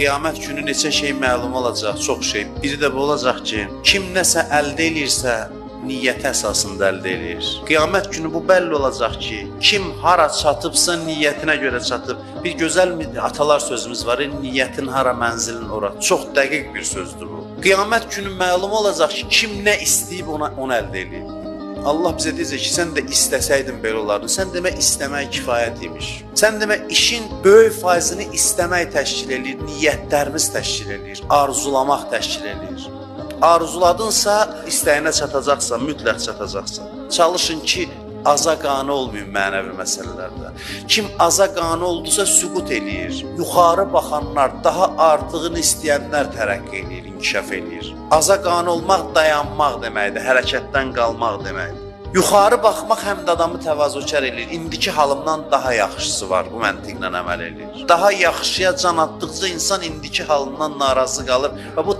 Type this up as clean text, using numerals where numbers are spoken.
Qiyamət günü neçə şey məlum olacaq, çox şey. Biri də bu olacaq ki, kim nəsə əldə eləyirsə, niyyət əsasında əldə eləyir. Qiyamət günü bu bəlli olacaq ki, kim hara çatıbsa niyyətinə görə çatıb. Bir gözəl atalar sözümüz var, niyyətin hara, mənzilin ora. Çox dəqiq bir sözdür bu. Qiyamət günü məlum olacaq ki, kim nə istəyib onu əldə eləyir. Allah bizə deyəcək ki, sən də istəsəydin belə olardı. Sən demə istəmək kifayət imiş. Sən demə işin böyük faizini istəmək təşkil edir, niyyətlərimiz təşkil edir, arzulamaq təşkil edir. Arzuladınsa, istəyinə çatacaqsan, mütləq çatacaqsan. Çalışın ki, aza qane olmayın mənəvi məsələlərdə. Kim aza qane oldusa süqut eləyir. Yuxarı baxanlar, daha artığını istəyənlər tərəqqi eləyir, inkişaf eləyir. Aza qane olmaq dayanmaq deməkdir, hərəkətdən qalmaq deməkdir. Yuxarı baxmaq həm də adamı təvazökar eləyir. İndiki halımdan daha yaxşısı var, bu məntiqlə əməl eləyir. Daha yaxşıya can atdıqca insan indiki halından narazı qalır və bu